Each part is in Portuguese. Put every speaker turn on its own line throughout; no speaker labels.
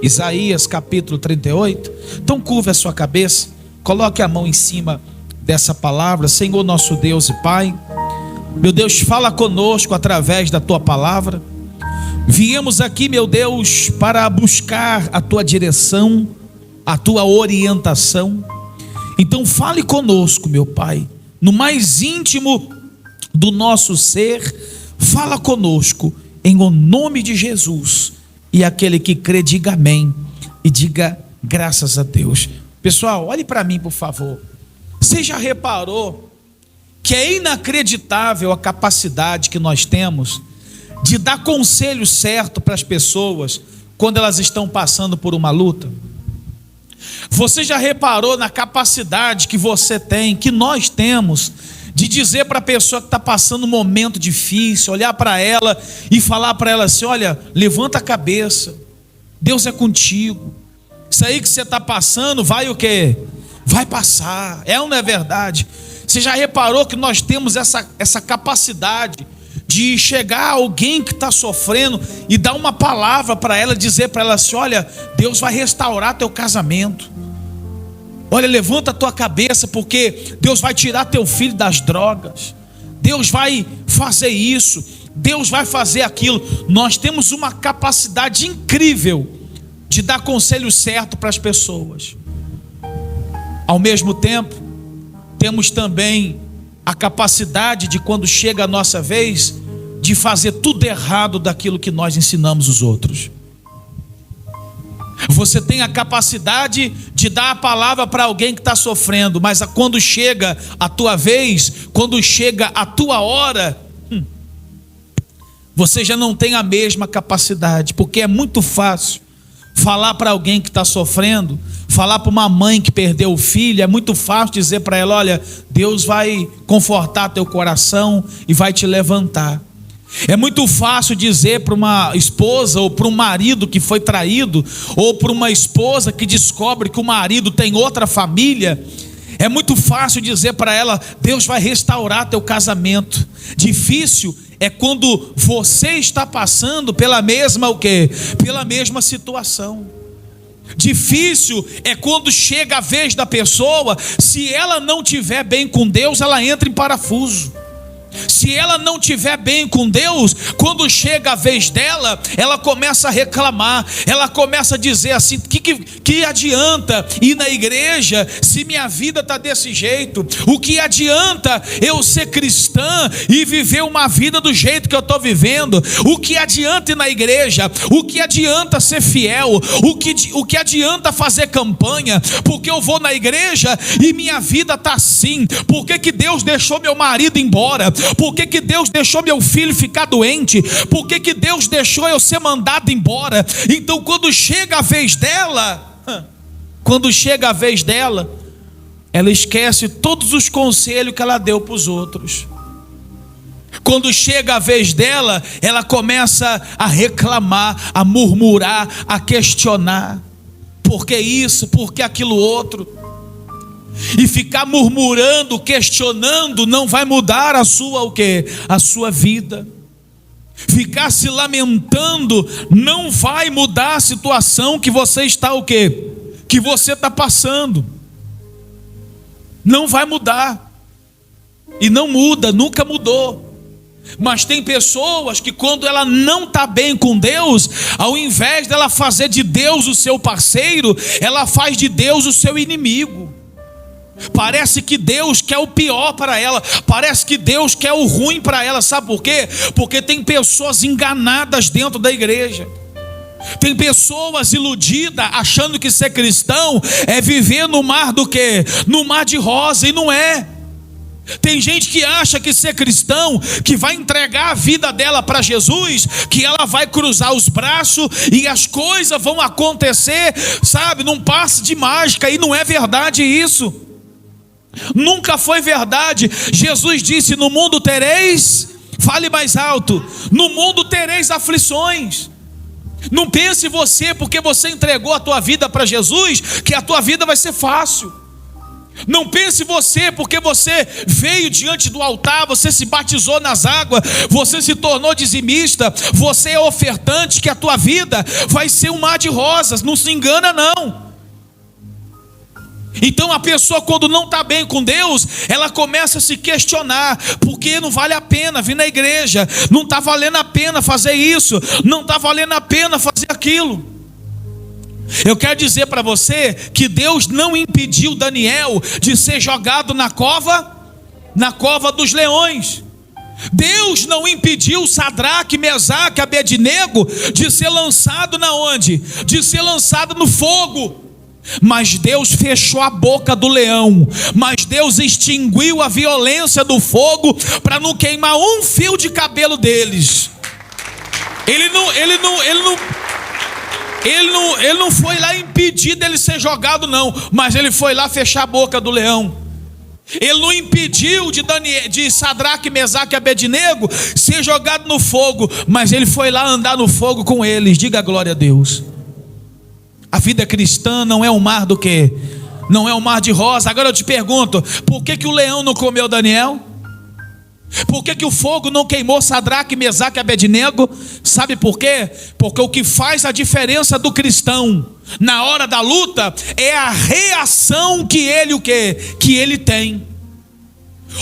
Isaías capítulo 38. Então curva a sua cabeça, coloque a mão em cima dessa palavra. Senhor nosso Deus e Pai, meu Deus, fala conosco através da tua palavra. Viemos aqui, meu Deus, para buscar a tua direção, a tua orientação. Então fale conosco, meu Pai, no mais íntimo do nosso ser. Fala conosco em o nome de Jesus. E aquele que crê, diga amém e diga graças a Deus. Pessoal, olhe para mim, por favor. Você já reparou que é inacreditável a capacidade que nós temos de dar conselho certo para as pessoas quando elas estão passando por uma luta? Você já reparou na capacidade que você tem, que nós temos, de dizer para a pessoa que está passando um momento difícil, olhar para ela e falar para ela assim: olha, levanta a cabeça, Deus é contigo, isso aí que você está passando vai o quê? Vai passar. É ou não é verdade? Você já reparou que nós temos essa capacidade de chegar a alguém que está sofrendo e dar uma palavra para ela, dizer para ela assim: olha, Deus vai restaurar teu casamento, olha, levanta a tua cabeça, porque Deus vai tirar teu filho das drogas, Deus vai fazer isso, Deus vai fazer aquilo. Nós temos uma capacidade incrível de dar conselho certo para as pessoas. Ao mesmo tempo, temos também a capacidade de, quando chega a nossa vez, de fazer tudo errado daquilo que nós ensinamos os outros. Você tem a capacidade de dar a palavra para alguém que está sofrendo, mas quando chega a tua vez, quando chega a tua hora, você já não tem a mesma capacidade, porque é muito fácil falar para alguém que está sofrendo, falar para uma mãe que perdeu o filho. É muito fácil dizer para ela: olha, Deus vai confortar teu coração e vai te levantar. É muito fácil dizer para uma esposa ou para um marido que foi traído, ou para uma esposa que descobre que o marido tem outra família, é muito fácil dizer para ela: Deus vai restaurar teu casamento. Difícil é quando você está passando pela mesma o quê? Pela mesma situação. Difícil é quando chega a vez da pessoa, se ela não estiver bem com Deus, ela entra em parafuso. Se ela não estiver bem com Deus, quando chega a vez dela, ela começa a reclamar, ela começa a dizer assim: que adianta ir na igreja se minha vida está desse jeito? O que adianta eu ser cristã e viver uma vida do jeito que eu estou vivendo? O que adianta ir na igreja? O que adianta ser fiel? O que adianta fazer campanha? Porque eu vou na igreja e minha vida está assim. Por que Deus deixou meu marido embora? Por que Deus deixou meu filho ficar doente? Por que Deus deixou eu ser mandado embora? Então quando chega a vez dela, ela esquece todos os conselhos que ela deu para os outros. Quando chega a vez dela, ela começa a reclamar, a murmurar, a questionar: por que isso, por que aquilo outro? E ficar murmurando, questionando, não vai mudar a sua o quê? A sua vida. Ficar se lamentando não vai mudar a situação que você está o quê? Que você está passando. Não vai mudar. E não muda, nunca mudou. Mas tem pessoas que, quando ela não está bem com Deus, ao invés dela fazer de Deus o seu parceiro, ela faz de Deus o seu inimigo. Parece que Deus quer o pior para ela, parece que Deus quer o ruim para ela. Sabe por quê? Porque tem pessoas enganadas dentro da igreja. Tem pessoas iludidas, achando que ser cristão é viver no mar do quê? No mar de rosa, e não é. Tem gente que acha que ser cristão, que vai entregar a vida dela para Jesus, que ela vai cruzar os braços e as coisas vão acontecer, sabe, num passe de mágica. E não é verdade isso. Nunca foi verdade. Jesus disse: no mundo tereis, fale mais alto, no mundo tereis aflições. Não pense você, porque você entregou a tua vida para Jesus, que a tua vida vai ser fácil. Não pense você, porque você veio diante do altar, você se batizou nas águas, você se tornou dizimista, você é ofertante, que a tua vida vai ser um mar de rosas. Não se engana não. Então a pessoa, quando não está bem com Deus, ela começa a se questionar, porque não vale a pena vir na igreja, não está valendo a pena fazer isso, não está valendo a pena fazer aquilo. Eu quero dizer para você que Deus não impediu Daniel de ser jogado na cova dos leões. Deus não impediu Sadraque, Mesaque, Abednego de ser lançado na onde? De ser lançado no fogo. Mas Deus fechou a boca do leão, mas Deus extinguiu a violência do fogo para não queimar um fio de cabelo deles. Ele não foi lá impedir dele ser jogado não, mas ele foi lá fechar a boca do leão. Ele não impediu de Sadraque, Mesaque e Abednego ser jogado no fogo, mas ele foi lá andar no fogo com eles. Diga glória a Deus. A vida cristã não é um mar do quê? Não é um mar de rosa. Agora eu te pergunto, por que o leão não comeu Daniel? Por que o fogo não queimou Sadraque, Mesaque e Abednego? Sabe por quê? Porque o que faz a diferença do cristão na hora da luta é a reação que ele tem.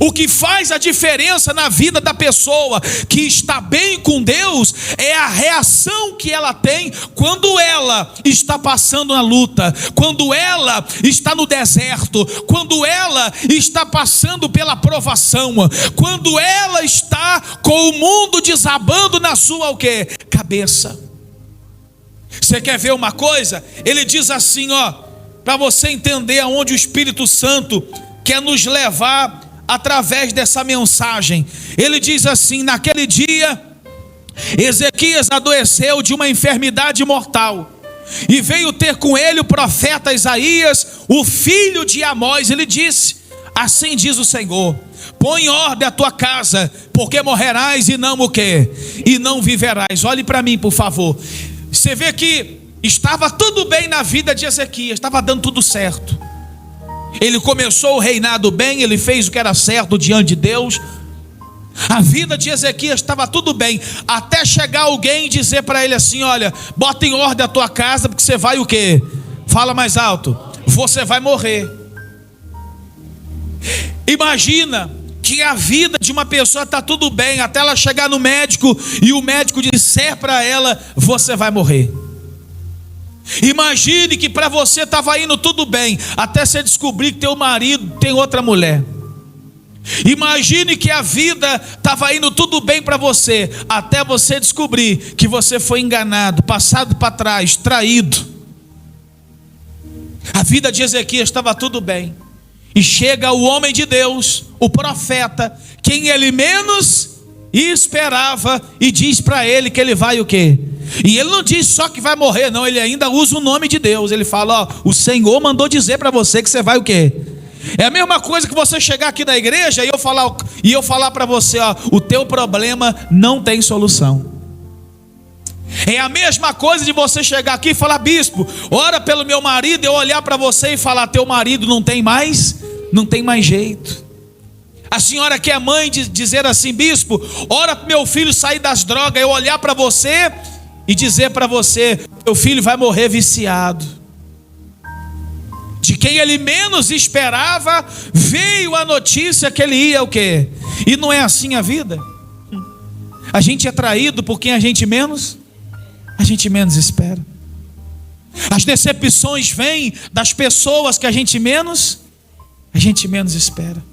O que faz a diferença na vida da pessoa que está bem com Deus é a reação que ela tem quando ela está passando na luta, quando ela está no deserto, quando ela está passando pela provação, quando ela está com o mundo desabando na sua cabeça. Você quer ver uma coisa? Ele diz assim, para você entender aonde o Espírito Santo quer nos levar através dessa mensagem. Ele diz assim: naquele dia Ezequias adoeceu de uma enfermidade mortal, e veio ter com ele o profeta Isaías, o filho de Amós. Ele disse: assim diz o Senhor, põe em ordem a tua casa, porque morrerás e não e não viverás. Olhe para mim, por favor. Você vê que estava tudo bem na vida de Ezequias, estava dando tudo certo. Ele começou o reinado bem, ele fez o que era certo diante de Deus. A vida de Ezequias estava tudo bem, até chegar alguém e dizer para ele assim: olha, bota em ordem a tua casa, porque você vai Fala mais alto. Você vai morrer. Imagina que a vida de uma pessoa está tudo bem, até ela chegar no médico e o médico disser para ela: você vai morrer. Imagine que para você estava indo tudo bem, até você descobrir que teu marido tem outra mulher. Imagine que a vida estava indo tudo bem para você, até você descobrir que você foi enganado, passado para trás, traído. A vida de Ezequias estava tudo bem, e chega o homem de Deus, o profeta, quem ele menos esperava, e diz para ele que ele vai E ele não diz só que vai morrer, não, ele ainda usa o nome de Deus. Ele fala: o Senhor mandou dizer para você que você vai É a mesma coisa que você chegar aqui na igreja e eu falar para você: o teu problema não tem solução. É a mesma coisa de você chegar aqui e falar: bispo, ora pelo meu marido. Eu olhar para você e falar: teu marido não tem mais jeito. A senhora que é mãe dizer assim: bispo, ora para meu filho sair das drogas. Eu olhar para você e dizer para você: teu filho vai morrer viciado. De quem ele menos esperava, veio a notícia que ele ia E não é assim a vida? A gente é traído por quem a gente menos espera. As decepções vêm das pessoas que a gente menos espera.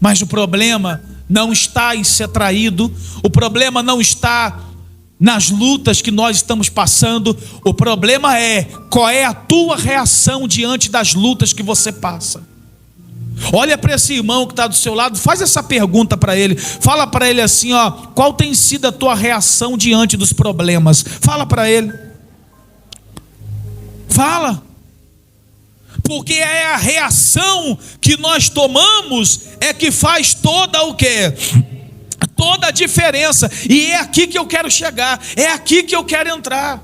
Mas o problema não está em ser traído, o problema não está nas lutas que nós estamos passando, o problema é qual é a tua reação diante das lutas que você passa. Olha para esse irmão que está do seu lado, faz essa pergunta para ele, fala para ele assim: qual tem sido a tua reação diante dos problemas? Fala para ele, fala. Porque é a reação que nós tomamos é que faz toda toda a diferença. E é aqui que eu quero chegar, é aqui que eu quero entrar.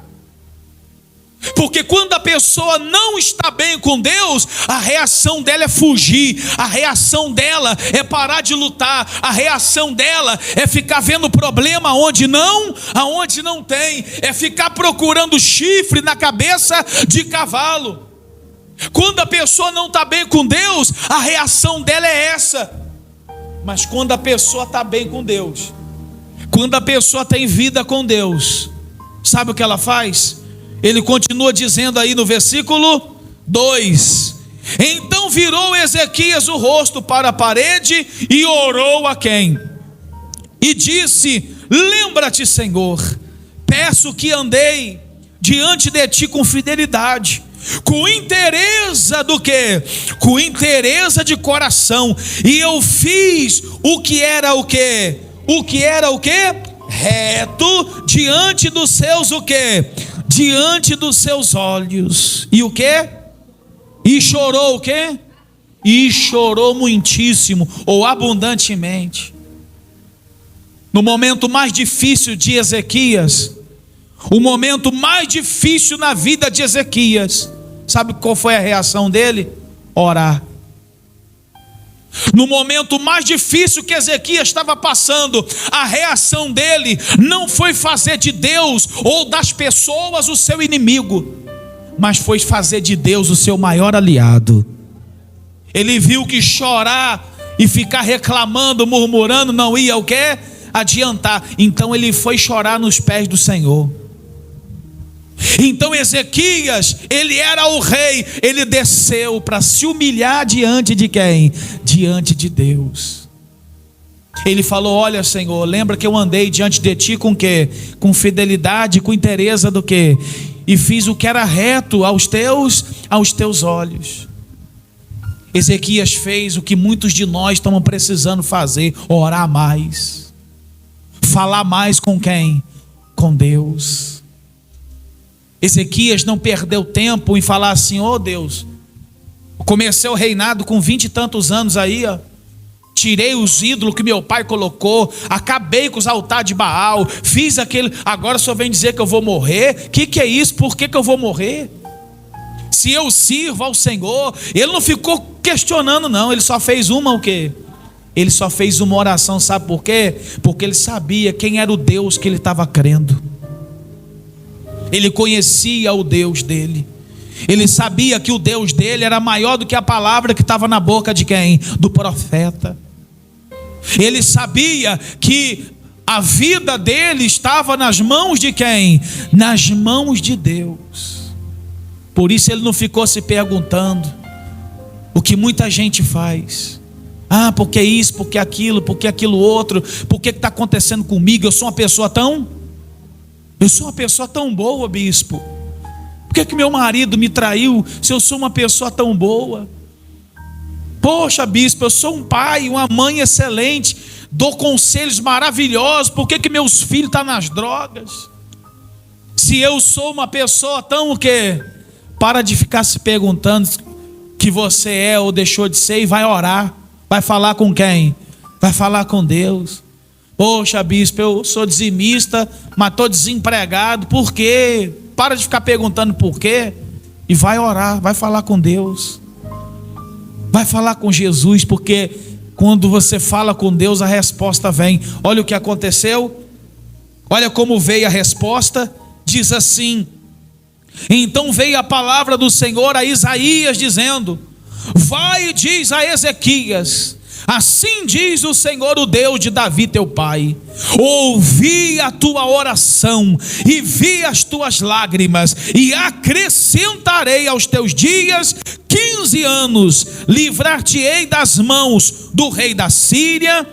Porque quando a pessoa não está bem com Deus, a reação dela é fugir, a reação dela é parar de lutar, a reação dela é ficar vendo problema aonde não tem, é ficar procurando chifre na cabeça de cavalo. Quando a pessoa não está bem com Deus, a reação dela é essa. Mas quando a pessoa está bem com Deus, quando a pessoa tem vida com Deus, sabe o que ela faz? Ele continua dizendo aí no versículo 2: então virou Ezequias o rosto para a parede e orou a quem? E disse: lembra-te, Senhor, peço que andei diante de ti com fidelidade, com inteireza do quê? Com inteireza de coração, e eu fiz o que era o quê? O que era o quê? Reto diante dos seus o quê? Diante dos seus olhos. E o quê? E chorou o quê? E chorou muitíssimo, ou abundantemente. No momento mais difícil de Ezequias, o momento mais difícil na vida de Ezequias, sabe qual foi a reação dele? Orar. No momento mais difícil que Ezequias estava passando, a reação dele não foi fazer de Deus ou das pessoas o seu inimigo, mas foi fazer de Deus o seu maior aliado. Ele viu que chorar e ficar reclamando, murmurando, não ia o quê? Adiantar. Então ele foi chorar nos pés do Senhor. Então Ezequias, ele era o rei, ele desceu para se humilhar diante de quem? Diante de Deus. Ele falou: olha, Senhor, lembra que eu andei diante de ti com quê? Com fidelidade, com inteireza do quê? E fiz o que era reto aos teus olhos. Ezequias fez o que muitos de nós estamos precisando fazer: orar mais, falar mais com quem? Com Deus. Ezequias não perdeu tempo em falar assim: oh Deus, comecei o reinado com 20 e tantos anos aí, ó. Tirei os ídolos que meu pai colocou, acabei com os altares de Baal, fiz aquele, agora só vem dizer que eu vou morrer. Que é isso? Por que eu vou morrer? Se eu sirvo ao Senhor. Ele não ficou questionando não, ele só fez o quê? Ele só fez uma oração, sabe por quê? Porque ele sabia quem era o Deus que ele estava crendo. Ele conhecia o Deus dele. Ele sabia que o Deus dele era maior do que a palavra que estava na boca de quem? Do profeta. Ele sabia que a vida dele estava nas mãos de quem? Nas mãos de Deus. Por isso ele não ficou se perguntando o que muita gente faz. Ah, porque isso, porque aquilo outro, por que está acontecendo comigo? Eu sou uma pessoa tão boa, bispo. Por que meu marido me traiu se eu sou uma pessoa tão boa? Poxa, bispo, eu sou um pai, uma mãe excelente, dou conselhos maravilhosos, por que meus filhos estão nas drogas? Se eu sou uma pessoa tão o quê? Para de ficar se perguntando que você é ou deixou de ser, e vai orar. Vai falar com quem? Vai falar com Deus. Poxa, bispo, eu sou dizimista, mas estou desempregado. Por quê? Para de ficar perguntando por quê. E vai orar, vai falar com Deus. Vai falar com Jesus, porque quando você fala com Deus, a resposta vem. Olha o que aconteceu. Olha como veio a resposta. Diz assim: então veio a palavra do Senhor a Isaías dizendo: vai e diz a Ezequias: assim diz o Senhor, o Deus de Davi teu pai: ouvi a tua oração e vi as tuas lágrimas, e acrescentarei aos teus dias 15 anos, livrar-te-ei das mãos do rei da Síria,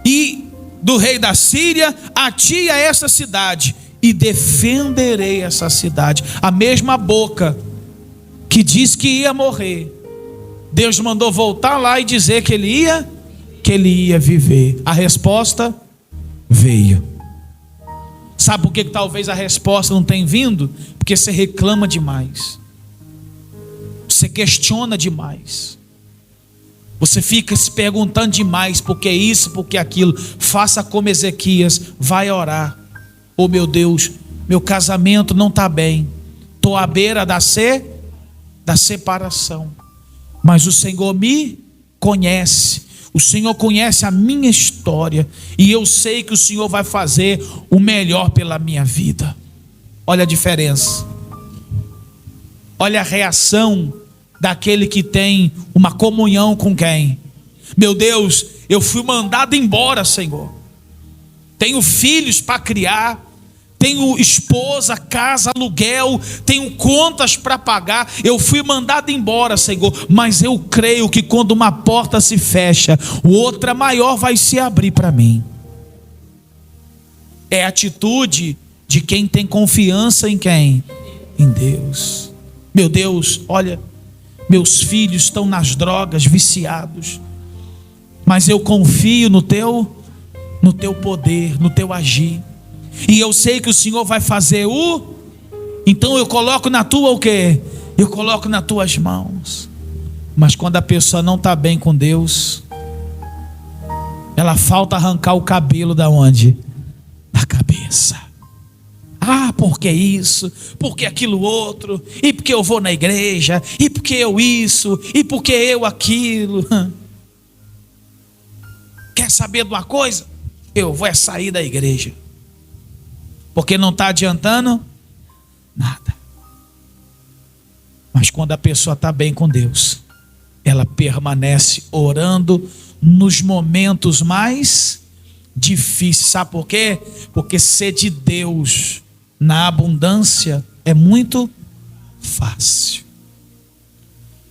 e do rei da Síria a ti, a essa cidade, e defenderei essa cidade. A mesma boca que diz que ia morrer, Deus mandou voltar lá e dizer que ele ia viver. A resposta veio. Sabe por que talvez a resposta não tenha vindo? Porque você reclama demais, você questiona demais, você fica se perguntando demais, por que isso, por que aquilo. Faça como Ezequias, vai orar. Oh meu Deus, meu casamento não está bem, estou à beira da separação. Mas o Senhor me conhece. O Senhor conhece a minha história. E eu sei que o Senhor vai fazer o melhor pela minha vida. Olha a diferença. Olha a reação daquele que tem uma comunhão com quem? Meu Deus, eu fui mandado embora, Senhor. Tenho filhos para criar. Tenho esposa, casa, aluguel, tenho contas para pagar. Eu fui mandado embora, Senhor. Mas eu creio que quando uma porta se fecha, outra maior vai se abrir para mim. É a atitude de quem tem confiança em quem? Em Deus. Meu Deus, olha, meus filhos estão nas drogas, viciados. Mas eu confio no teu poder, no teu agir. E eu sei que o Senhor vai fazer então eu coloco na tua o quê? Eu coloco nas tuas mãos. Mas quando a pessoa não está bem com Deus, ela falta arrancar o cabelo da onde? Da cabeça. Ah, porque isso, porque aquilo outro, e porque eu vou na igreja, e porque eu isso, e porque eu aquilo. Quer saber de uma coisa? Eu vou sair da igreja. Porque não está adiantando nada. Mas quando a pessoa está bem com Deus, ela permanece orando nos momentos mais difíceis. Sabe por quê? Porque ser de Deus na abundância é muito fácil.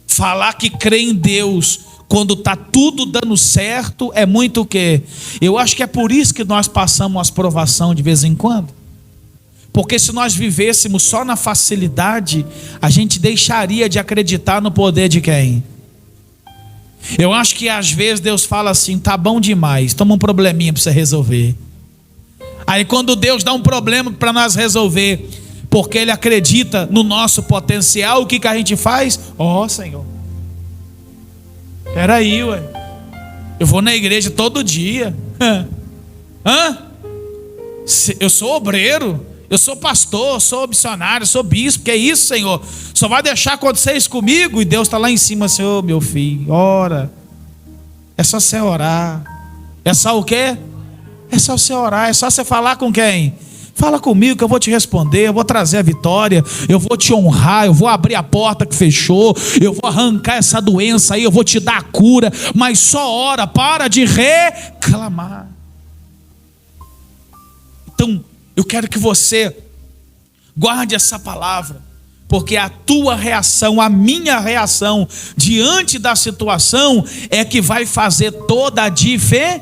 Falar que crê em Deus quando está tudo dando certo é muito o quê? Eu acho que é por isso que nós passamos as provações de vez em quando. Porque se nós vivêssemos só na facilidade, a gente deixaria de acreditar no poder de quem? Eu acho que às vezes Deus fala assim, tá bom demais, toma um probleminha para você resolver. Aí quando Deus dá um problema para nós resolver, porque Ele acredita no nosso potencial, o que a gente faz? Senhor, peraí, ué, eu vou na igreja todo dia. Eu sou obreiro, eu sou pastor, eu sou missionário, eu sou bispo. Que é isso, Senhor? Só vai deixar acontecer isso comigo? E Deus está lá em cima, Senhor, meu filho, ora. É só você orar. É só o quê? É só você orar. É só você falar com quem? Fala comigo que eu vou te responder. Eu vou trazer a vitória. Eu vou te honrar. Eu vou abrir a porta que fechou. Eu vou arrancar essa doença aí. Eu vou te dar a cura. Mas só ora, para de reclamar. Então, eu quero que você guarde essa palavra, porque a tua reação, a minha reação diante da situação é que vai fazer toda a diferença.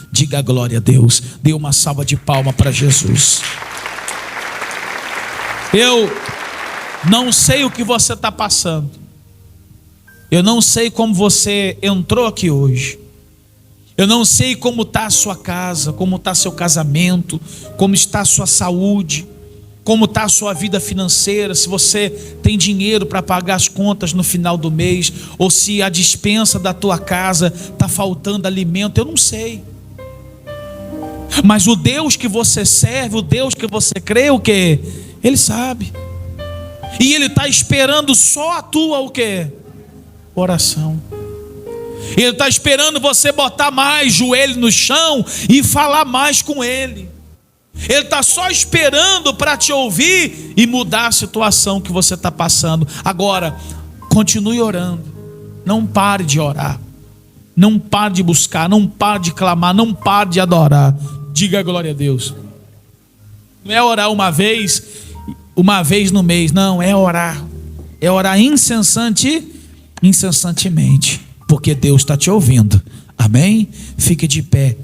Diga glória a Deus. Dê uma salva de palmas para Jesus. Eu não sei o que você está passando. Eu não sei como você entrou aqui hoje. Eu não sei como está a sua casa, como está seu casamento, como está a sua saúde, como está a sua vida financeira, se você tem dinheiro para pagar as contas no final do mês, ou se a despensa da tua casa está faltando alimento, eu não sei. Mas o Deus que você serve, o Deus que você crê, o quê? Ele sabe. E Ele está esperando só a tua o quê? Oração. Ele está esperando você botar mais joelho no chão e falar mais com Ele. Ele está só esperando para te ouvir e mudar a situação que você está passando. Agora, continue orando. Não pare de orar. Não pare de buscar. Não pare de clamar. Não pare de adorar. Diga glória a Deus. Não é orar uma vez no mês. Não, é orar. É orar incessantemente. Porque Deus está te ouvindo. Amém? Fique de pé.